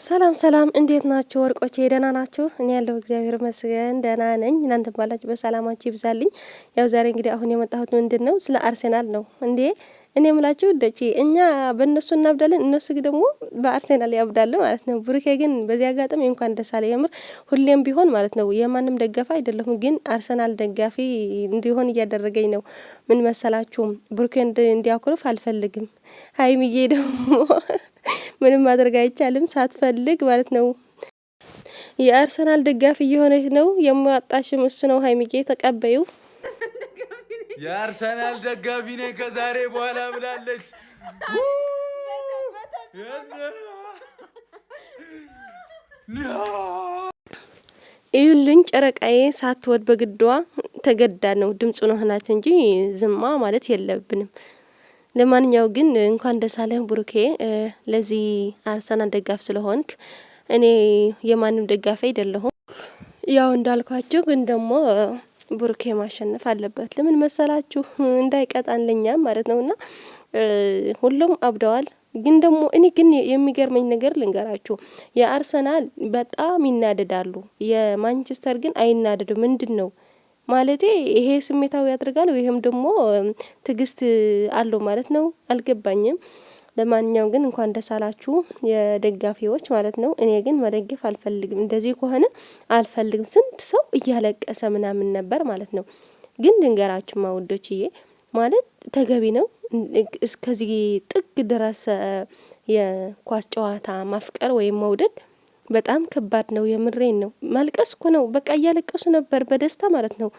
ሰላም ሰላም እንዴት ናችሁ ወርቆቼ ደህና ናችሁ? እኔ ያለው እግዚአብሔር ይመስገን ደህና ነኝ። እናንተ ባላችሁ በሰላማችሁ ይብዛልኝ። ያው ዛሬ እንግዲህ አሁን የመጣሁት ምንድነው ስለ አርሴናል ነው እንዴ። እኔ የምላችሁ ደቺ እኛ በእነሱ እናብዳለን፣ እነሱ ደግሞ በአርሴናል ያብዳሉ ማለት ነው። ብሩኬ ግን በዚህ አጋጣሚ እንኳን ደስ አለ የምር። ሁሌም ቢሆን ማለት ነው የማንም ደጋፊ አይደለሁም፣ ግን አርሰናል ደጋፊ እንዲሆን እያደረገኝ ነው። ምን መሰላችሁ ብሩኬ እንዲያኩርፍ አልፈልግም። ሀይሚዬ ደግሞ ምንም ማድረግ አይቻልም ሳትፈልግ ማለት ነው የአርሰናል ደጋፊ እየሆነች ነው። የሚያጣሽም እሱ ነው። ሀይሚዬ ተቀበዩ። የአርሰናል ደጋፊ ነኝ ከዛሬ በኋላ ብላለች። እዩልኝ ጨረቃዬ ሳትወድ በግዷ ተገዳ ነው ድምፁ ነው ሆናት እንጂ ዝማ ማለት የለብንም። ለማንኛው ግን እንኳን ደስ አለህ ብሩኬ፣ ለዚህ አርሰናል ደጋፊ ስለሆንክ። እኔ የማንም ደጋፊ አይደለሁም። ያው እንዳልኳችሁ ግን ደግሞ ብሩኬ ማሸነፍ አለበት። ለምን መሰላችሁ? እንዳይቀጣን ለኛም ማለት ነውና ሁሉም አብደዋል። ግን ደግሞ እኔ ግን የሚገርመኝ ነገር ልንገራችሁ፣ የአርሰናል በጣም ይናደዳሉ፣ የማንቸስተር ግን አይናደዱ። ምንድነው ማለቴ ይሄ ስሜታዊ ያደርጋል ወይም ደግሞ ትግስት አለው ማለት ነው። አልገባኝም። ለማንኛውም ግን እንኳን ደስ አላችሁ የደጋፊዎች ማለት ነው። እኔ ግን መደገፍ አልፈልግም። እንደዚህ ከሆነ አልፈልግም። ስንት ሰው እያለቀሰ ምናምን ነበር ማለት ነው። ግን ድንገራችሁ ማውዶችዬ ማለት ተገቢ ነው። እስከዚህ ጥግ ድረስ የኳስ ጨዋታ ማፍቀር ወይም መውደድ በጣም ከባድ ነው። የምሬን ነው። ማልቀስ እኮ ነው። በቃ እያለቀሱ ነበር በደስታ ማለት ነው።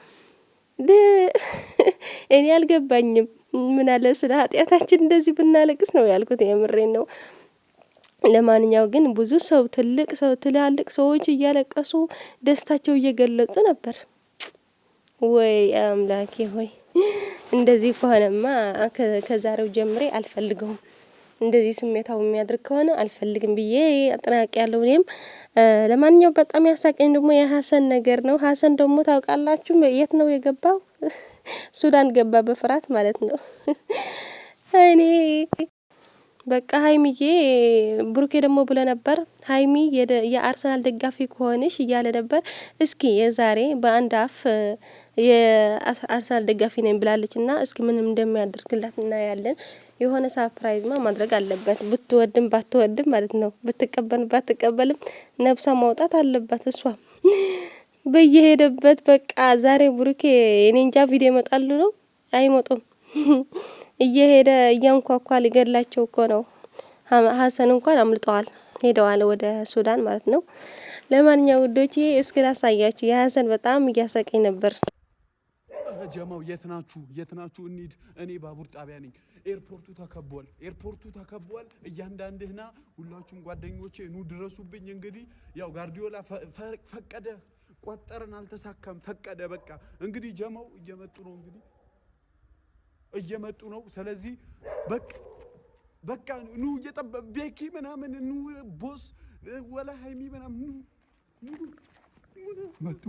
እኔ አልገባኝም። ምን አለ ስለ ኃጢአታችን እንደዚህ ብናለቅስ ነው ያልኩት። የምሬን ነው። ለማንኛው ግን ብዙ ሰው ትላልቅ ሰዎች እያለቀሱ ደስታቸው እየገለጹ ነበር። ወይ አምላኬ ሆይ፣ እንደዚህ ከሆነማ ከዛሬው ጀምሬ አልፈልገውም። እንደዚህ ስሜታው የሚያድርግ ከሆነ አልፈልግም ብዬ አጥናቂ ያለው እኔም። ለማንኛው በጣም ያሳቀኝ ደግሞ የሀሰን ነገር ነው። ሀሰን ደግሞ ታውቃላችሁ የት ነው የገባው? ሱዳን ገባ በፍራት ማለት ነው። እኔ በቃ ሀይሚዬ ብሩኬ ደግሞ ብለ ነበር ሀይሚ የአርሰናል ደጋፊ ከሆነሽ እያለ ነበር። እስኪ የዛሬ በአንድ አፍ የአርሰናል ደጋፊ ነኝ ብላለች እና እስኪ ምንም እንደሚያደርግላት እናያለን። የሆነ ሰርፕራይዝማ ማድረግ አለበት። ብትወድም ባትወድም ማለት ነው። ብትቀበልም ባትቀበልም ነብሳ ማውጣት አለባት እሷ በየሄደበት። በቃ ዛሬ ብሩኬ እኔ እንጃ ቪዲዮ ይመጣሉ ነው አይመጡም። እየሄደ እያንኳኳ ሊገድላቸው እኮ ነው። ሀሰን እንኳን አምልጠዋል፣ ሄደዋል ወደ ሱዳን ማለት ነው። ለማንኛውም ውዶቼ እስኪ ላሳያችሁ። የሀሰን በጣም እያሰቀኝ ነበር። ጀማው የት ናችሁ? እንሂድ። እኔ ባቡር ጣቢያ ነኝ። ኤርፖርቱ ተከቧል። እያንዳንድህና ሁላችሁም ጓደኞቼ ኑ ድረሱብኝ። እንግዲህ ያው ጋርዲዮላ ፈቀደ፣ ቆጠረን፣ አልተሳካም፣ ፈቀደ። በቃ እንግዲህ ጀማው እየመጡ ነው። ስለዚህ በቃ ኑ ቤኪ ምናምን ኑ ቦስ ወላ ሃይሚ ምናምን መጡ።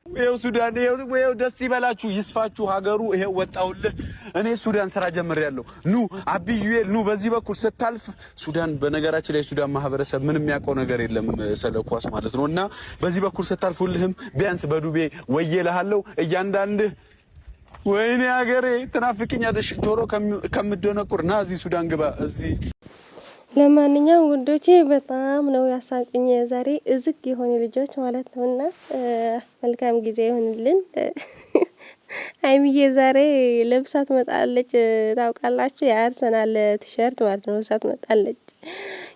ይሄው ሱዳን ይሄው ደስ ይበላችሁ፣ ይስፋችሁ ሀገሩ። ይሄው ወጣውልህ። እኔ ሱዳን ስራ ጀምሬያለሁ። ኑ አብዩኤል ኑ። በዚህ በኩል ስታልፍ ሱዳን፣ በነገራችን ላይ ሱዳን ማህበረሰብ ምንም የሚያውቀው ነገር የለም ስለኳስ ማለት ነው። እና በዚህ በኩል ስታልፉልህም ቢያንስ በዱቤ ወየልሃለሁ እያንዳንድህ። ወይኔ ሀገሬ ትናፍቅኛለሽ ጆሮ ከምደነቁር ና እዚህ ሱዳን ግባ እዚህ። ለማንኛውም ውዶቼ በጣም ነው ያሳቅኝ ዛሬ እዝግ የሆኑ ልጆች ማለት ነውና መልካም ጊዜ ይሁንልን። ሀይሚዬ ዛሬ ለብሳት መጣለች ታውቃላችሁ፣ የአርሰናል ቲሸርት ማለት ነው ለብሳት መጣለች።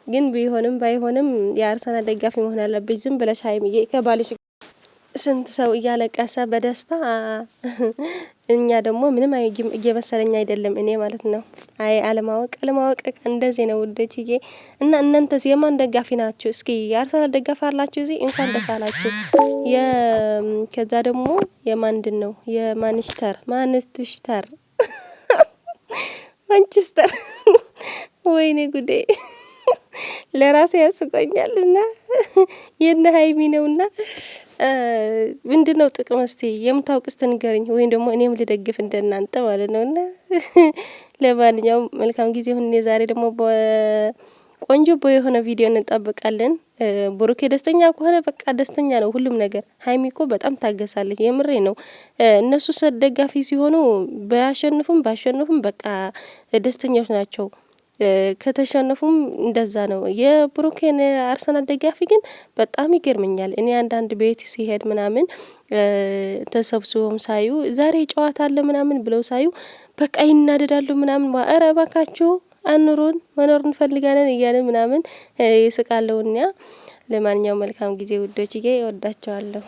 ግን ቢሆንም ባይሆንም የአርሰናል ደጋፊ መሆን ያለብኝ ዝም ብለሽ ሀይሚዬ ከባልሽ ስንት ሰው እያለቀሰ በደስታ እኛ ደግሞ ምንም እየመሰለኝ አይደለም እኔ ማለት ነው። አይ አለማወቅ እንደዚህ ነው ውዶችዬ። እና እናንተስ የማን ደጋፊ ናችሁ? እስኪ የአርሰናል ደጋፊ አላችሁ እዚህ? እንኳን ደስ አላችሁ። ከዛ ደግሞ የማንድን ነው የማንችስተር ማንቸስተር ወይኔ ጉዴ ለራሴ ያስቆኛል። እና የነ ሀይሚ ነውና ምንድነው ጥቅም? እስቲ የምታውቅ እስቲ ንገረኝ፣ ወይም ደግሞ እኔም ልደግፍ እንደናንተ ማለት ነውና ለማንኛውም መልካም ጊዜ ሁን። ዛሬ ደግሞ ቆንጆ የሆነ ቪዲዮ እንጠብቃለን። ብሩኬ ደስተኛ ከሆነ በቃ ደስተኛ ነው ሁሉም ነገር። ሀይሚ እኮ በጣም ታገሳለች። የምሬ ነው። እነሱ ደጋፊ ሲሆኑ ባያሸንፉም በቃ ደስተኛዎች ናቸው። ከተሸነፉም እንደዛ ነው። የብሩኬን አርሰናል ደጋፊ ግን በጣም ይገርመኛል። እኔ አንዳንድ ቤት ሲሄድ ምናምን ተሰብስበውም ሳዩ ዛሬ ጨዋታ አለ ምናምን ብለው ሳዩ በቃ ይናደዳሉ ምናምን። ኧረ እባካችሁ አኑሩን መኖር እንፈልጋለን እያለ ምናምን ይስቃለውና። ለማንኛውም መልካም ጊዜ ውዶችዬ፣ እወዳቸዋለሁ።